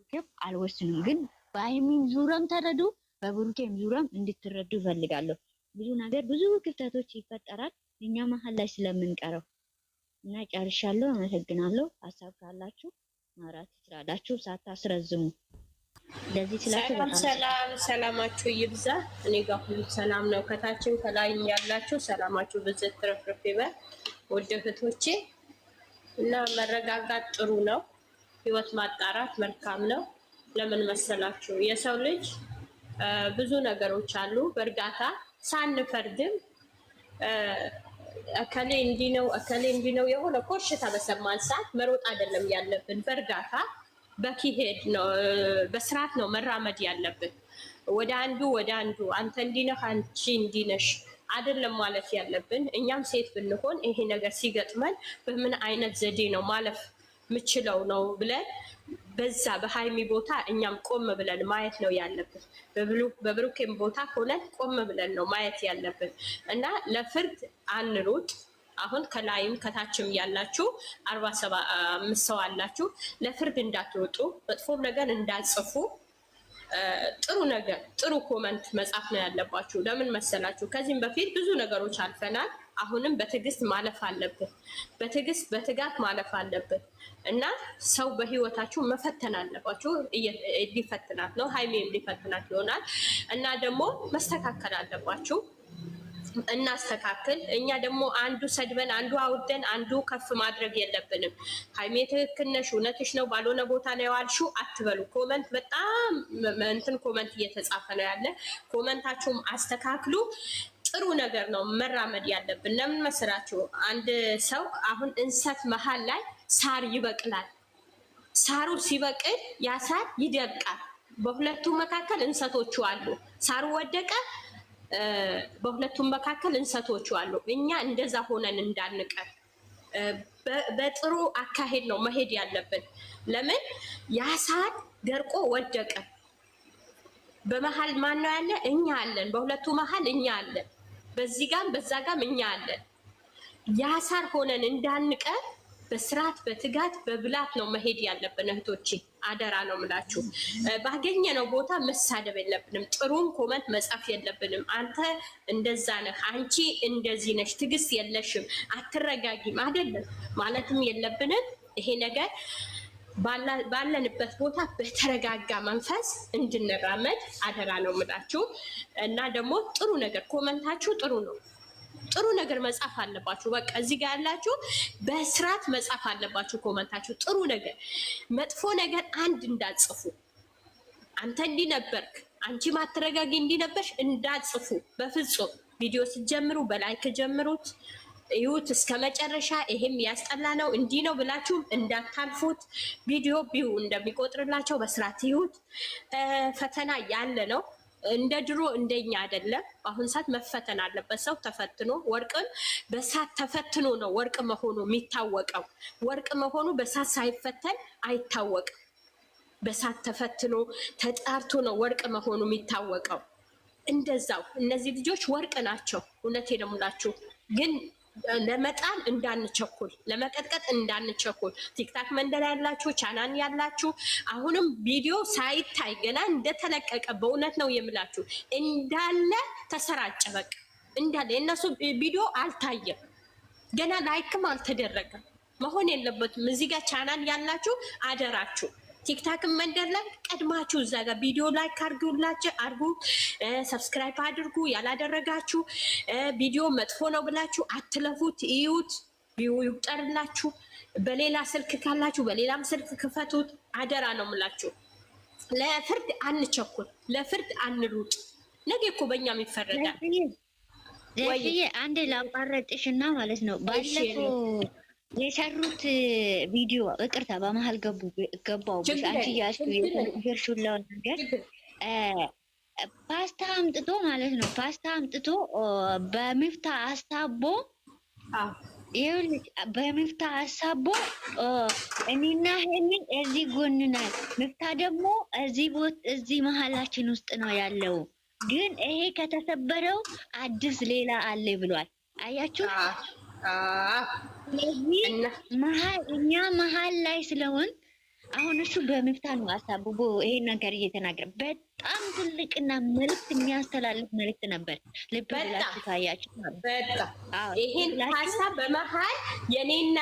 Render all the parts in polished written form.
በብሩኬም አልወስንም። ግን በሀይሚም ዙሪያም ተረዱ፣ በብሩኬም ዙሪያም እንድትረዱ እፈልጋለሁ። ብዙ ነገር ብዙ ክፍተቶች ይፈጠራል እኛ መሀል ላይ ስለምንቀረው እና ጨርሻለሁ። አመሰግናለሁ። ሀሳብ ካላችሁ ማውራት ትችላላችሁ ሳታስረዝሙ። እንደዚህ ስላችሁ በጣም ሰላም ሰላማችሁ ይብዛ። እኔ ጋር ሁሉ ሰላም ነው። ከታችን ከላይም ያላችሁ ሰላማችሁ ብዝት ትረፍርፍ ይበል ውድ እህቶቼ። እና መረጋጋት ጥሩ ነው። ህይወት ማጣራት መልካም ነው። ለምን መሰላችሁ? የሰው ልጅ ብዙ ነገሮች አሉ። በእርጋታ ሳንፈርድም እከሌ እንዲህ ነው እከሌ እንዲህ ነው የሆነ ኮሽታ በሰማን ሰዓት መሮጥ አይደለም ያለብን። በእርጋታ በኪሄድ ነው በስርዓት ነው መራመድ ያለብን። ወደ አንዱ አንተ እንዲህ ነህ አንቺ እንዲህ ነሽ አይደለም ማለት ያለብን። እኛም ሴት ብንሆን ይሄ ነገር ሲገጥመን በምን አይነት ዘዴ ነው ማለፍ ምችለው ነው ብለን በዛ በሀይሚ ቦታ እኛም ቆም ብለን ማየት ነው ያለብን። በብሩኬም ቦታ ሆነን ቆም ብለን ነው ማየት ያለብን እና ለፍርድ አንሩጥ። አሁን ከላይም ከታችም ያላችሁ 47 ሰው አላችሁ። ለፍርድ እንዳትወጡ፣ መጥፎም ነገር እንዳጽፉ፣ ጥሩ ነገር ጥሩ ኮመንት መጻፍ ነው ያለባችሁ። ለምን መሰላችሁ? ከዚህም በፊት ብዙ ነገሮች አልፈናል። አሁንም በትዕግስት ማለፍ አለብን። በትዕግስት በትጋት ማለፍ አለብን እና ሰው በህይወታችሁ መፈተን አለባችሁ። ሊፈትናት ነው ሀይሜም ሊፈትናት ይሆናል እና ደግሞ መስተካከል አለባችሁ። እናስተካክል። እኛ ደግሞ አንዱ ሰድበን አንዱ አውርደን አንዱ ከፍ ማድረግ የለብንም። ሀይሜ ትክክል ነሽ፣ እውነትሽ ነው፣ ባልሆነ ቦታ ነው የዋልሽው አትበሉ። ኮመንት በጣም እንትን ኮመንት እየተጻፈ ነው ያለ። ኮመንታችሁም አስተካክሉ። ጥሩ ነገር ነው መራመድ ያለብን። ለምን መስራችሁ? አንድ ሰው አሁን እንሰት መሀል ላይ ሳር ይበቅላል። ሳሩ ሲበቅል ያ ሳር ይደርቃል። በሁለቱ መካከል እንሰቶቹ አሉ። ሳሩ ወደቀ፣ በሁለቱም መካከል እንሰቶቹ አሉ። እኛ እንደዛ ሆነን እንዳንቀር በጥሩ አካሄድ ነው መሄድ ያለብን። ለምን ያ ሳር ደርቆ ወደቀ። በመሀል ማን ነው ያለ? እኛ አለን። በሁለቱ መሀል እኛ አለን። በዚህ ጋም በዛ ጋም እኛ አለን። ያ ሳር ሆነን እንዳንቀር በስርዓት በትጋት በብላት ነው መሄድ ያለብን። እህቶቼ አደራ ነው ምላችሁ። ባገኘነው ቦታ መሳደብ የለብንም። ጥሩም ኮመንት መጻፍ የለብንም። አንተ እንደዛ ነህ፣ አንቺ እንደዚህ ነሽ፣ ትዕግስት የለሽም፣ አትረጋጊም አይደለም ማለትም የለብንም። ይሄ ነገር ባለንበት ቦታ በተረጋጋ መንፈስ እንድንራመድ አደራ ነው ምላችሁ። እና ደግሞ ጥሩ ነገር ኮመንታችሁ ጥሩ ነው። ጥሩ ነገር መጻፍ አለባችሁ። በቃ እዚህ ጋር ያላችሁ በስርዓት መጻፍ አለባችሁ ኮመንታችሁ። ጥሩ ነገር፣ መጥፎ ነገር አንድ እንዳጽፉ። አንተ እንዲህ ነበርክ፣ አንቺ ማትረጋጊ እንዲህ ነበርሽ እንዳጽፉ በፍጹም። ቪዲዮ ስትጀምሩ በላይክ ጀምሩት፣ ይሁት እስከ መጨረሻ። ይሄም ያስጠላ ነው እንዲህ ነው ብላችሁም እንዳታልፉት። ቪዲዮ ቢው እንደሚቆጥርላቸው በስርዓት ይሁት። ፈተና ያለ ነው። እንደ ድሮ እንደኛ አይደለም። በአሁን ሰዓት መፈተን አለበት ሰው ተፈትኖ። ወርቅን በሳት ተፈትኖ ነው ወርቅ መሆኑ የሚታወቀው። ወርቅ መሆኑ በሳት ሳይፈተን አይታወቅም። በሳት ተፈትኖ ተጣርቶ ነው ወርቅ መሆኑ የሚታወቀው። እንደዛው እነዚህ ልጆች ወርቅ ናቸው። እውነቴን ነው የምላችሁ። ግን ለመጣል እንዳንቸኩል፣ ለመቀጥቀጥ እንዳንቸኩል። ቲክታክ መንደር ያላችሁ ቻናን ያላችሁ አሁንም ቪዲዮ ሳይታይ ገና እንደተለቀቀ በእውነት ነው የምላችሁ እንዳለ ተሰራጨ። በቃ እንዳለ የእነሱ ቪዲዮ አልታየም፣ ገና ላይክም አልተደረገም። መሆን የለበትም። እዚህ ጋር ቻናል ያላችሁ አደራችሁ ቲክታክን መንደር ላይ ቀድማችሁ እዛ ጋር ቪዲዮ ላይክ አድርጉ፣ ሰብስክራይብ አድርጉ። ያላደረጋችሁ ቪዲዮ መጥፎ ነው ብላችሁ አትለፉት፣ እዩት፣ ይቁጠርላችሁ። በሌላ ስልክ ካላችሁ በሌላም ስልክ ክፈቱት። አደራ ነው የምላችሁ። ለፍርድ አንቸኩል፣ ለፍርድ አንሩጥ። ነገ እኮ በእኛም ይፈረዳል። ዘፍዬ አንድ ላቋረጥሽ እና ማለት ነው ባለፈው የሰሩት ቪዲዮ ይቅርታ፣ በመሀል ገባሁብሽ። አንቺ ያልሽው የተናገርሽው ነገር ፓስታ አምጥቶ ማለት ነው። ፓስታ አምጥቶ በሚፍታ አሳቦ ይኸውልሽ፣ በሚፍታ አሳቦ እኔና ሄሚን እዚህ ጎን ነን፣ ሚፍታ ደግሞ እዚህ መሀላችን ውስጥ ነው ያለው። ግን ይሄ ከተሰበረው አዲስ ሌላ አለ ብሏል። አያችሁ? እኛ መሀል ላይ ስለሆን አሁን እሱ በመፍታ ነው አሳብቦ ይሄን ነገር እየተናገረ በጣም ትልቅና መልዕክት የሚያስተላልፍ መልዕክት ነበር። ልብ ብላችሁ ካያችሁ በጣም ይሄን ሀሳብ በመሀል የኔና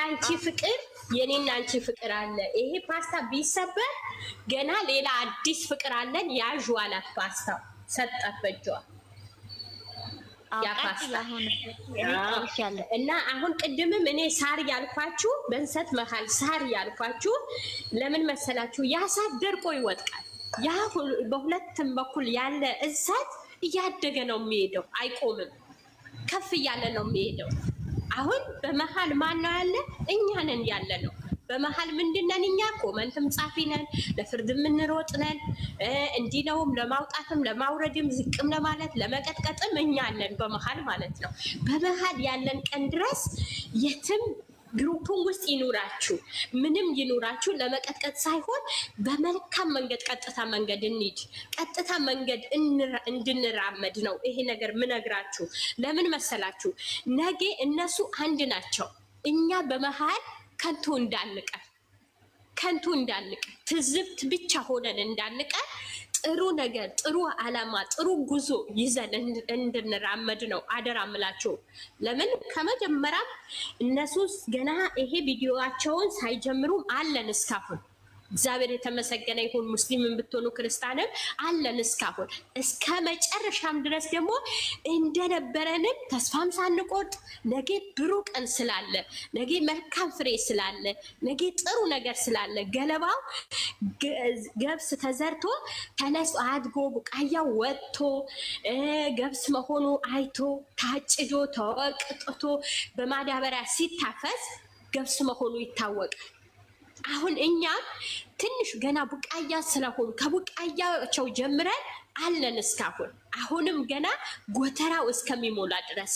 አንቺ ፍቅር አለ። ይሄ ፓስታ ቢሰበር ገና ሌላ አዲስ ፍቅር አለን ያዡ አላት። ፓስታው ሰጣት በእጇ እና አሁን ቅድምም እኔ ሳር ያልኳችሁ በእንሰት መሀል ሳር ያልኳችሁ ለምን መሰላችሁ? ያ ሳር ደርቆ ይወድቃል። ያ በሁለቱም በኩል ያለ እንሰት እያደገ ነው የሚሄደው፣ አይቆምም፣ ከፍ እያለ ነው የሚሄደው። አሁን በመሀል ማን ነው ያለ? እኛ ነን ያለ ነው። በመሀል ምንድነን እኛ? ኮመንትም ጻፊ ነን፣ ለፍርድ የምንሮጥ ነን። እንዲህ ነውም ለማውጣትም ለማውረድም ዝቅም ለማለት ለመቀጥቀጥም እኛ አለን በመሀል ማለት ነው። በመሀል ያለን ቀን ድረስ የትም ግሩፕን ውስጥ ይኑራችሁ ምንም ይኑራችሁ ለመቀጥቀጥ ሳይሆን በመልካም መንገድ ቀጥታ መንገድ እንሂድ፣ ቀጥታ መንገድ እንድንራመድ ነው ይሄ ነገር ምነግራችሁ። ለምን መሰላችሁ? ነገ እነሱ አንድ ናቸው፣ እኛ በመሀል ከንቱ እንዳንቀር ትዝብት ብቻ ሆነን እንዳንቀር ጥሩ ነገር፣ ጥሩ አላማ፣ ጥሩ ጉዞ ይዘን እንድንራመድ ነው አደራ ምላችሁ። ለምን ከመጀመሪያም እነሱ ገና ይሄ ቪዲዮዋቸውን ሳይጀምሩም አለን እስካሁን። እግዚአብሔር የተመሰገነ ይሁን። ሙስሊምን ብትሆኑ ክርስቲያንም አለን እስካሁን እስከ መጨረሻም ድረስ ደግሞ እንደነበረንም ተስፋም ሳንቆርጥ ነገ ብሩህ ቀን ስላለ፣ ነገ መልካም ፍሬ ስላለ፣ ነገ ጥሩ ነገር ስላለ ገለባው ገብስ ተዘርቶ ተነስ አድጎ ቡቃያው ወጥቶ ገብስ መሆኑ አይቶ ታጭዶ ተወቅጥቶ በማዳበሪያ ሲታፈስ ገብስ መሆኑ ይታወቃል። አሁን እኛ ትንሽ ገና ቡቃያ ስለሆኑ ከቡቃያቸው ጀምረን አለን እስካሁን። አሁንም ገና ጎተራው እስከሚሞላ ድረስ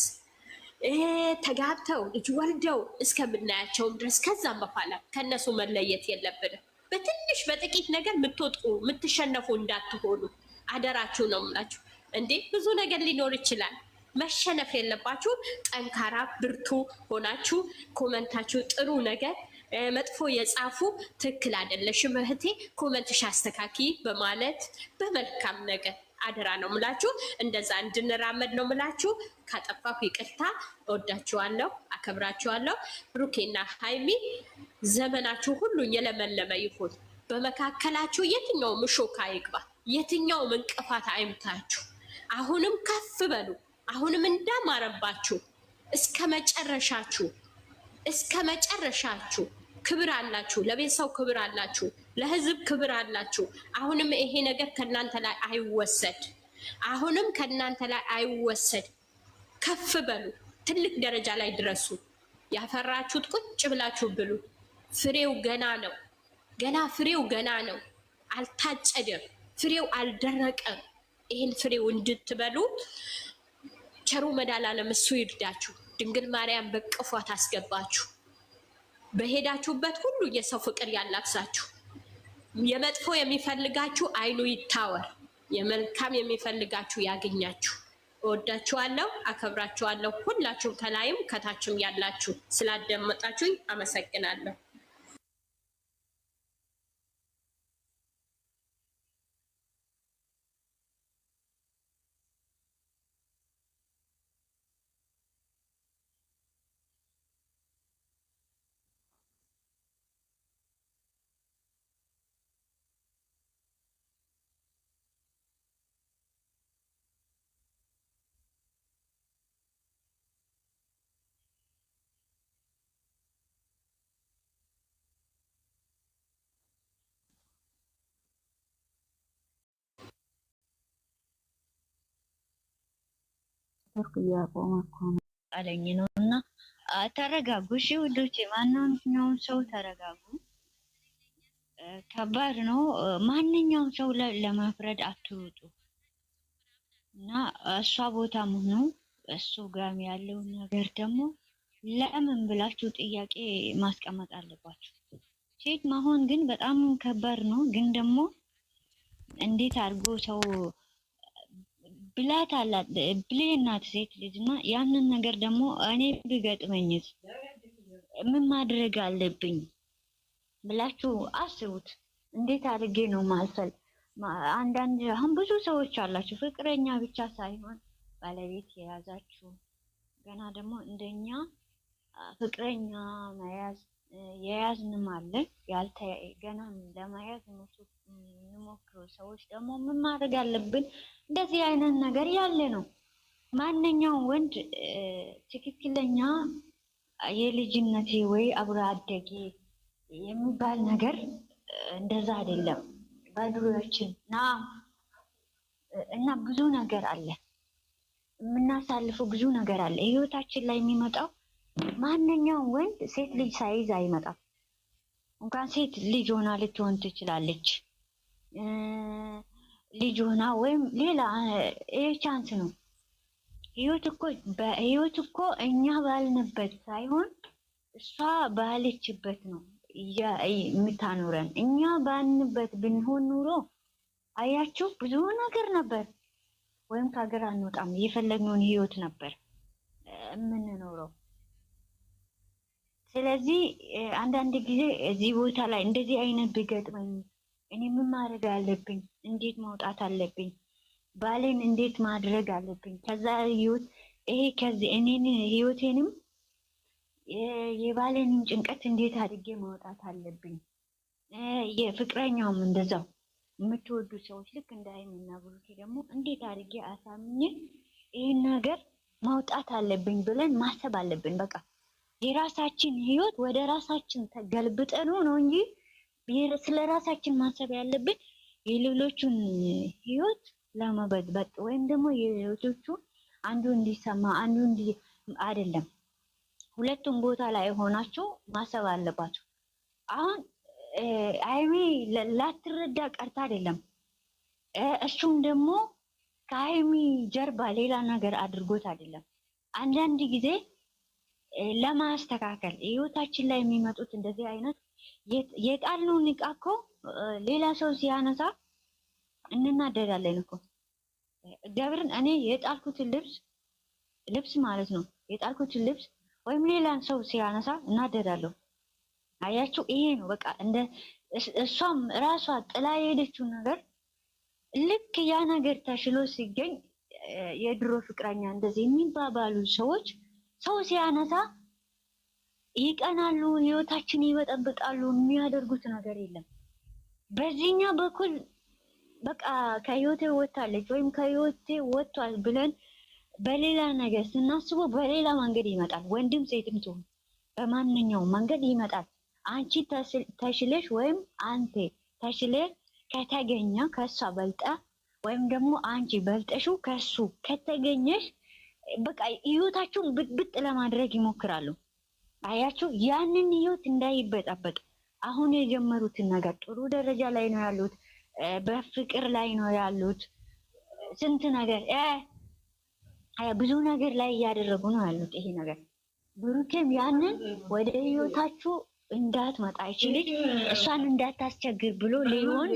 ተጋብተው ልጅ ወልደው እስከምናያቸውም ድረስ ከዛም በኋላ ከነሱ መለየት የለብንም። በትንሽ በጥቂት ነገር የምትወጥቁ የምትሸነፉ እንዳትሆኑ አደራችሁ ነው የምላችሁ። እንዴ ብዙ ነገር ሊኖር ይችላል። መሸነፍ የለባችሁ። ጠንካራ ብርቱ ሆናችሁ ኮመንታችሁ ጥሩ ነገር መጥፎ የጻፉ ትክክል አይደለሽም እህቴ ኮመንትሽ አስተካኪ በማለት በመልካም ነገር አደራ ነው ምላችሁ። እንደዛ እንድንራመድ ነው ምላችሁ። ካጠፋሁ ይቅርታ። እወዳችኋለሁ፣ አከብራችኋለሁ። ብሩኬና ሃይሚ ዘመናችሁ ሁሉ የለመለመ ይሁን። በመካከላችሁ የትኛውም እሾክ አይግባ፣ የትኛውም እንቅፋት አይምታችሁ። አሁንም ከፍ በሉ። አሁንም እንዳማረባችሁ እስከ መጨረሻችሁ ክብር አላችሁ። ለቤተሰብ ክብር አላችሁ፣ ለህዝብ ክብር አላችሁ። አሁንም ይሄ ነገር ከእናንተ ላይ አይወሰድ። ከፍ በሉ፣ ትልቅ ደረጃ ላይ ድረሱ። ያፈራችሁት ቁጭ ብላችሁ ብሉ። ፍሬው ገና ነው፣ ፍሬው ገና ነው። አልታጨደም፣ ፍሬው አልደረቀም። ይህን ፍሬው እንድትበሉ ቸሩ መድኃኒዓለም እሱ ይርዳችሁ። ድንግል ማርያም በቅፏ ታስገባችሁ። በሄዳችሁበት ሁሉ የሰው ፍቅር ያላብሳችሁ። የመጥፎ የሚፈልጋችሁ አይኑ ይታወር፣ የመልካም የሚፈልጋችሁ ያገኛችሁ። እወዳችኋለሁ፣ አከብራችኋለሁ። ሁላችሁም ከላይም ከታችም ያላችሁ ስላዳመጣችሁኝ አመሰግናለሁ። እያቆመ እኮ ነው አለኝ ነው። እና ተረጋጉ እሺ ውዶቼ፣ ማንኛውም ሰው ተረጋጉ። ከባድ ነው። ማንኛውም ሰው ለመፍረድ አትውጡ። እና እሷ ቦታ መሆኑ እሱ ጋም ያለው ነገር ደግሞ ለምን ብላችሁ ጥያቄ ማስቀመጥ አለባችሁ። ሴት መሆን ግን በጣም ከባድ ነው። ግን ደግሞ እንዴት አድርጎ ሰው ብላት አላት ብሌናት ሴት ልጅ እና ያንን ነገር ደግሞ እኔ ብገጥመኝስ ምን ማድረግ አለብኝ ብላችሁ አስቡት። እንዴት አድርጌ ነው ማልፈል? አንዳንድ አሁን ብዙ ሰዎች አላችሁ ፍቅረኛ ብቻ ሳይሆን ባለቤት የያዛችሁ ገና ደግሞ እንደኛ ፍቅረኛ መያዝ የያዝንም አለ ገና ለመያዝ እንሞክሩ ሰዎች ደግሞ ምን ማድረግ አለብን? እንደዚህ አይነት ነገር ያለ ነው። ማንኛውም ወንድ ትክክለኛ የልጅነቴ ወይ አብሮ አደጌ የሚባል ነገር እንደዛ አይደለም። በድሮዎችን እና ብዙ ነገር አለ የምናሳልፈው ብዙ ነገር አለ ህይወታችን ላይ የሚመጣው። ማንኛውም ወንድ ሴት ልጅ ሳይዝ አይመጣም። እንኳን ሴት ልጅ ሆና ልትሆን ትችላለች። ልጅ ሆና ወይም ሌላ ቻንስ ነው። ህይወት እኮ እኛ ባልንበት ሳይሆን እሷ ባለችበት ነው የምታኖረን። እኛ ባልንበት ብንሆን ኑሮ አያችሁ ብዙ ነገር ነበር። ወይም ከሀገር አንወጣም፣ የፈለግነውን ህይወት ነበር የምንኖረው። ስለዚህ አንዳንድ ጊዜ እዚህ ቦታ ላይ እንደዚህ አይነት ቢገጥመኝ እኔ ምን ማድረግ አለብኝ? እንዴት መውጣት አለብኝ? ባሌን እንዴት ማድረግ አለብኝ? ከዛ ህይወት ከዚህ እኔን ህይወቴንም የባሌንም ጭንቀት እንዴት አድርጌ ማውጣት አለብኝ? የፍቅረኛውም እንደዛው የምትወዱ ሰዎች ልክ እንደ ሀይሚና ብሩኬ ደግሞ እንዴት አድርጌ አሳምኜ ይህን ነገር ማውጣት አለብኝ ብለን ማሰብ አለብን። በቃ የራሳችን ህይወት ወደ ራሳችን ተገልብጠን ነው እንጂ ስለ ራሳችን ማሰብ ያለብን የሌሎቹን ህይወት ለመበጥበጥ ወይም ደግሞ የሌሎቹ አንዱ እንዲሰማ አንዱ አይደለም። ሁለቱም ቦታ ላይ ሆናችሁ ማሰብ አለባችሁ። አሁን ሀይሚ ላትረዳ ቀርታ አይደለም፣ እሱም ደግሞ ከሀይሚ ጀርባ ሌላ ነገር አድርጎት አይደለም። አንዳንድ ጊዜ ለማስተካከል ህይወታችን ላይ የሚመጡት እንደዚህ አይነት የጣልነውን ዕቃ እኮ ሌላ ሰው ሲያነሳ እንናደዳለን እኮ። እግዚአብሔርን እኔ የጣልኩትን ልብስ ማለት ነው የጣልኩትን ልብስ ወይም ሌላ ሰው ሲያነሳ እናደዳለሁ። አያችሁ፣ ይሄ ነው በቃ። እንደ እሷም ራሷ ጥላ የሄደችው ነገር ልክ ያ ነገር ተሽሎ ሲገኝ የድሮ ፍቅረኛ እንደዚህ የሚባባሉ ሰዎች ሰው ሲያነሳ ይቀናሉ፣ ህይወታችን ይበጠብጣሉ። የሚያደርጉት ነገር የለም። በዚህኛ በኩል በቃ ከህይወቴ ወጥታለች ወይም ከህይወቴ ወጥቷል ብለን በሌላ ነገር ስናስበው በሌላ መንገድ ይመጣል። ወንድም ሴትም ትሁን በማንኛውም መንገድ ይመጣል። አንቺ ተሽለሽ ወይም አንተ ተሽለሽ ከተገኘ ከሷ በልጣ ወይም ደግሞ አንቺ በልጠሽው ከሱ ከተገኘሽ በቃ ህይወታችሁን ብጥብጥ ለማድረግ ይሞክራሉ። አያችሁ፣ ያንን ህይወት እንዳይበጣበጥ አሁን የጀመሩትን ነገር ጥሩ ደረጃ ላይ ነው ያሉት፣ በፍቅር ላይ ነው ያሉት። ስንት ነገር ብዙ ነገር ላይ እያደረጉ ነው ያሉት። ይሄ ነገር ብሩኬም ያንን ወደ ህይወታችሁ እንዳትመጣ ይችልሽ እሷን እንዳታስቸግር ብሎ ሊሆን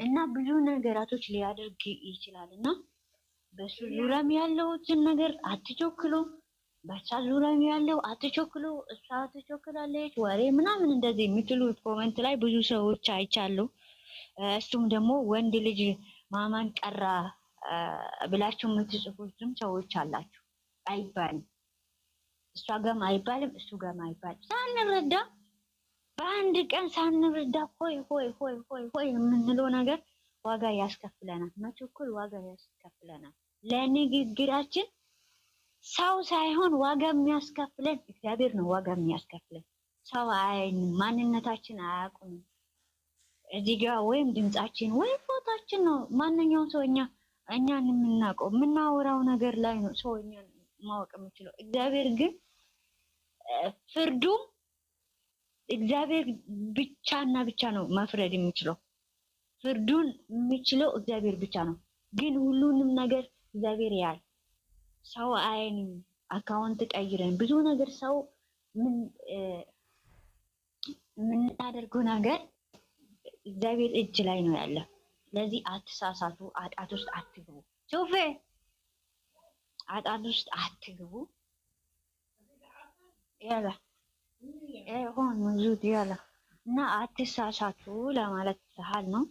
እና ብዙ ነገራቶች ሊያደርግ ይችላል። እና በሱ ዙሪያም ያለውትን ነገር አትቸክሉ፣ በሷ ዙሪያም ያለው አትቸክሉ። እሷ ትቸክላለች ወሬ ምናምን እንደዚህ የምትሉት ኮመንት ላይ ብዙ ሰዎች አይቻሉ። እሱም ደግሞ ወንድ ልጅ ማማን ቀራ ብላችሁ የምትጽፉትም ሰዎች አላችሁ። አይባልም፣ እሷ ጋም አይባልም፣ እሱ ጋም አይባልም። ሳንረዳ በአንድ ቀን ሳንረዳ ሆይ የምንለው ነገር ዋጋ ያስከፍለናል። መቸኮል ዋጋ ያስከፍለናል። ለንግግራችን ሰው ሳይሆን ዋጋ የሚያስከፍለን እግዚአብሔር ነው። ዋጋ የሚያስከፍለን ሰው አይንም ማንነታችን አያውቁም። እዚህ ጋር ወይም ድምጻችን ወይም ፎታችን ነው ማንኛውም ሰው እኛን የምናውቀው የምናወራው ነገር ላይ ነው ሰው እኛን ማወቅ የሚችለው። እግዚአብሔር ግን ፍርዱም እግዚአብሔር ብቻና ብቻ ነው መፍረድ የሚችለው። ፍርዱን የሚችለው እግዚአብሔር ብቻ ነው። ግን ሁሉንም ነገር እግዚአብሔር ያያል። ሰው አይንም አካውንት ቀይረን ብዙ ነገር ሰው የምናደርገው ነገር እግዚአብሔር እጅ ላይ ነው ያለ። ስለዚህ አትሳሳቱ፣ አጣት ውስጥ አትግቡ። ሶፌ አጣት ውስጥ አትግቡ። ያላ ሆን ዙት ያላ እና አትሳሳቱ ለማለት ያህል ነው።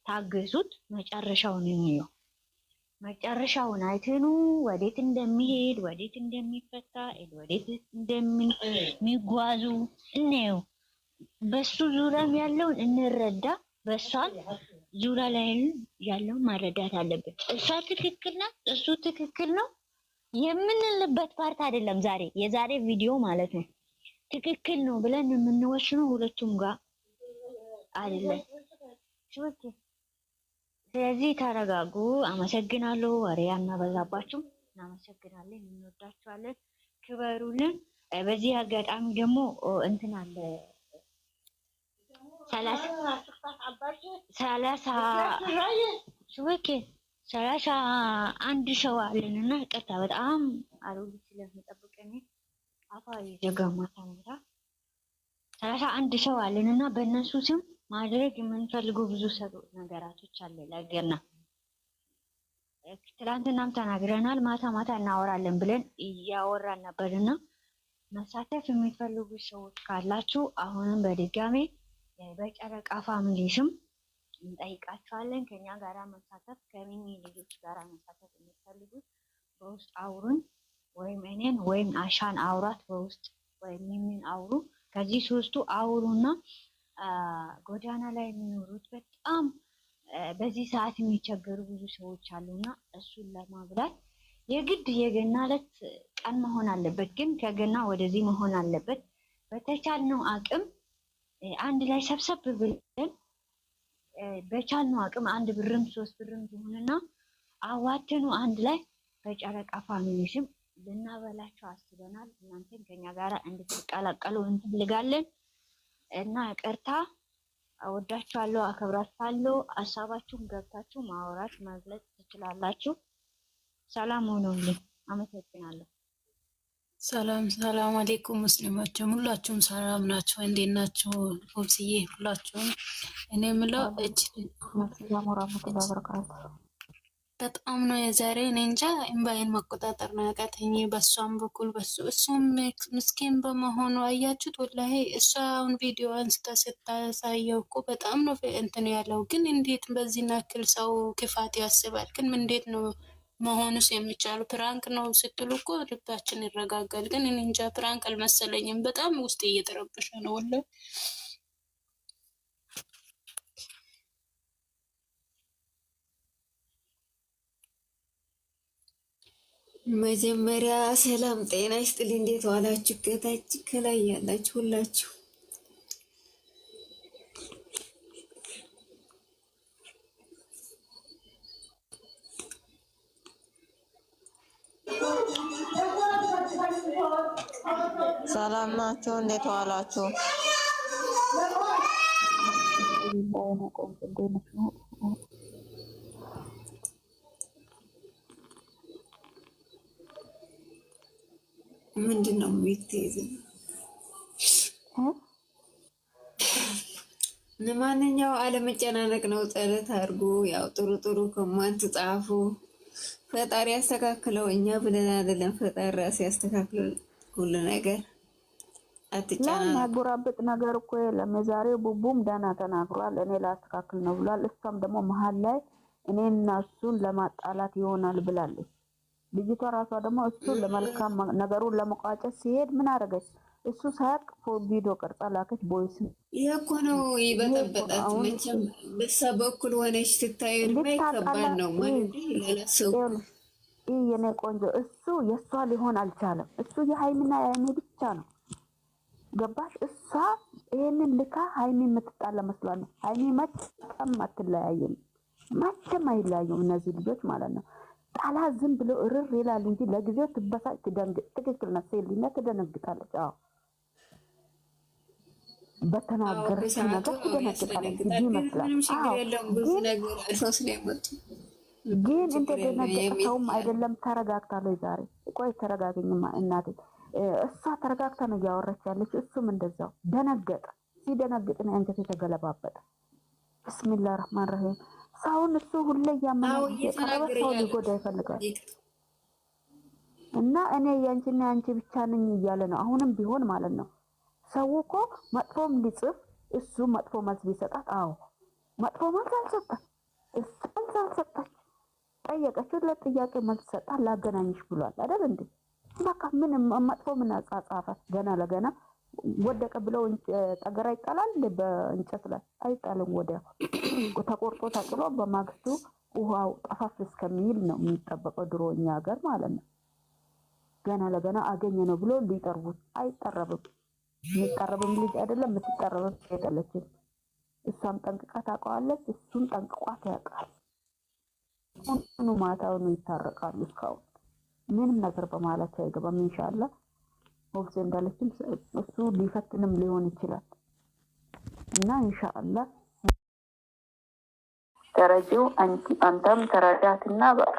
ታገሱት፣ መጨረሻውን እንየው። መጨረሻውን አይተኑ ወዴት እንደሚሄድ ወዴት እንደሚፈታ ወዴት እንደሚጓዙ እንየው። በሱ ዙሪያም ያለውን እንረዳ። በሷን ዙሪያ ላይ ያለውን መረዳት አለብን። እሷ ትክክል ናት፣ እሱ ትክክል ነው የምንልበት ፓርት አይደለም። የዛሬ ቪዲዮ ማለት ነው ትክክል ነው ብለን የምንወስነው ሁለቱም ጋር አይደለም። ስለዚህ ተረጋጉ። አመሰግናለሁ። ወሬ አናበዛባችሁ። እናመሰግናለን። እንወዳችኋለን። ክበሩልን። በዚህ አጋጣሚ ደግሞ እንትን አለ 31 ሰው አለንና ይቅርታ በጣም አሮጊት ስለምጠብቀኝ አፋ የጀጋማታ ነው። 31 ሰው አለንና በእነሱ ስም ማድረግ የምንፈልገው ብዙ ነገራቶች አለ። ለገና ትላንትናም ተናግረናል። ማታ እናወራለን ብለን እያወራን ነበርና መሳተፍ የሚፈልጉ ሰዎች ካላችሁ አሁንም በድጋሜ በጨረቃ ፋሚሊ ስም እንጠይቃችኋለን። ከኛ ጋራ መሳተፍ ከሚኒ ልጆች ጋራ መሳተፍ የሚፈልጉት በውስጥ አውሩን፣ ወይም እኔን ወይም አሻን አውራት በውስጥ ወይም ሚሚን አውሩ። ከዚህ ሶስቱ አውሩና ጎዳና ላይ የሚኖሩት በጣም በዚህ ሰዓት የሚቸገሩ ብዙ ሰዎች አሉና እሱን ለማብላት የግድ የገና ዕለት ቀን መሆን አለበት፣ ግን ከገና ወደዚህ መሆን አለበት። በተቻልነው አቅም አንድ ላይ ሰብሰብ ብለን በቻልነው አቅም 1 ብርም 3 ብርም ይሁንና አዋተኑ አንድ ላይ በጨረቃ ፋሚሊ ስም ልናበላቸው አስበናል። እናንተም ከኛ ጋራ እንድትቀላቀሉ እንፈልጋለን እና ይቅርታ። እወዳችኋለሁ፣ አከብራችኋለሁ። ሀሳባችሁን ገብታችሁ ማውራት መግለጽ ትችላላችሁ። ሰላም ሆኖልኝ አመሰግናለሁ። ሰላም አለይኩም ሙስሊሞችም ሁላችሁም ሰላም ናችሁ? እንዴት ናችሁ? ፎብስዬ ሁላችሁም። እኔ የምለው በጣም ነው የዛሬ እኔ እንጃ እምባዬን መቆጣጠር ነው ያቃተኝ። በሷም በኩል እሱም ምስኪን በመሆኑ አያችሁት። ወላሂ እሷ አሁን ቪዲዮ አንስታ ስታሳየው እኮ በጣም ነው እንትን ያለው። ግን እንዴት በዚህ ናክል ሰው ክፋት ያስባል? ግን እንዴት ነው መሆኑስ የሚቻሉ? ፕራንክ ነው ስትሉ እኮ ልባችን ይረጋጋል። ግን እኔ እንጃ ፕራንክ አልመሰለኝም። በጣም ውስጥ እየተረበሸ ነው ወላሂ። መጀመሪያ ሰላም ጤና ይስጥልኝ። እንዴት ዋላችሁ? ከታች ከላይ ያላችሁ ሁላችሁ ሰላም ናችሁ? እንዴት ዋላችሁ? ምንድን ነው የሚትይዝ? ለማንኛው አለመጨናነቅ ነው። ጸሎት አድርጉ። ያው ጥሩ ጥሩ ኮሜንት ጻፉ። ፈጣሪ ያስተካክለው። እኛ ብለን አይደለም፣ ፈጣሪ ራሱ ያስተካክለው ሁሉ ነገር። አትጨናነቁ። የሚያጎራብጥ ነገር እኮ የለም። የዛሬው ቡቡም ደህና ተናግሯል። እኔ ላስተካክል ነው ብሏል። እሷም ደግሞ መሀል ላይ እኔና እሱን ለማጣላት ይሆናል ብላለች። ልጅቷ ራሷ ደግሞ እሱ ለመልካም ነገሩን ለመቋጨት ሲሄድ ምን አደረገች? እሱ ሳያቅ ቪዲዮ ቀርጻ ላከች። ቦይስ ይሄ እኮ ነው ይበጠበጣት። መቼም በሳ በኩል ሆነች ስታዩ ከባድ ነው ማለት ለለሰው የኔ ቆንጆ። እሱ የእሷ ሊሆን አልቻለም። እሱ የሀይሚና የሀይሚ ብቻ ነው። ገባሽ? እሷ ይሄንን ልካ ሀይሚ የምትጣላ መስሏት ነው። ሀይሚ መቼም አትለያይም፣ መቼም አይለያዩም እነዚህ ልጆች ማለት ነው። ጣላ ዝም ብሎ እርር ይላል እንጂ ለጊዜው ትበሳጭ፣ ትደንግጥ። ትክክል ነው ሴሊና፣ ትደነግጣለች። አዎ በተናገረች ነገር ትደነግጣለች። ይህ ይመስላል። ግን እንደደነገጠ ሰውም አይደለም። ተረጋግታለች ዛሬ። ቆይ ተረጋግኝማ እናቴ። እሷ ተረጋግታ ነው እያወራች ያለች። እሱም እንደዛው ደነገጠ። ሲደነግጥ ነው አንጀት የተገለባበጠ። ብስሚላህ ረህማን ረሂም። ሰውን እሱ ሁሌ እያመነ የቀረበ ሰው ሊጎዳ ይፈልጋል። እና እኔ ያንቺና ያንቺ ብቻ ነኝ እያለ ነው አሁንም ቢሆን ማለት ነው። ሰው እኮ መጥፎም ሊጽፍ እሱ መጥፎ መልስ ቢሰጣት አዎ መጥፎ መልስ አልሰጣት። እሱ መልስ አልሰጣች። ጠየቀችው፣ ለጥያቄ መልስ ሰጣት። ላገናኝሽ ብሏል አይደል እንዴ? በቃ ምንም መጥፎ ምን አጻጻፋት? ገና ለገና ወደቀ ብለው ጠገራ ይጣላል በእንጨት ላይ አይጣልም። ወዲያ ተቆርጦ ተጥሎ በማግስቱ ውሃው ጠፋፍ እስከሚል ነው የሚጠበቀው ድሮ እኛ ሀገር ማለት ነው። ገና ለገና አገኘ ነው ብሎ ሊጠርቡት አይጠረብም። የሚጠረብም ልጅ አይደለም፣ የምትጠረብም አይደለችም። እሷም ጠንቅቃ ታውቀዋለች፣ እሱም ጠንቅቋት ያውቃል። ሁሉ ማታውኑ ይታረቃሉ። እስካሁን ምንም ነገር በማላቸው አይገባም። ኢንሻአላህ ሞክሴ እንዳለችም እሱ ሊፈትንም ሊሆን ይችላል እና ኢንሻአላህ ተረጂው አንተም ተረዳትና በቃ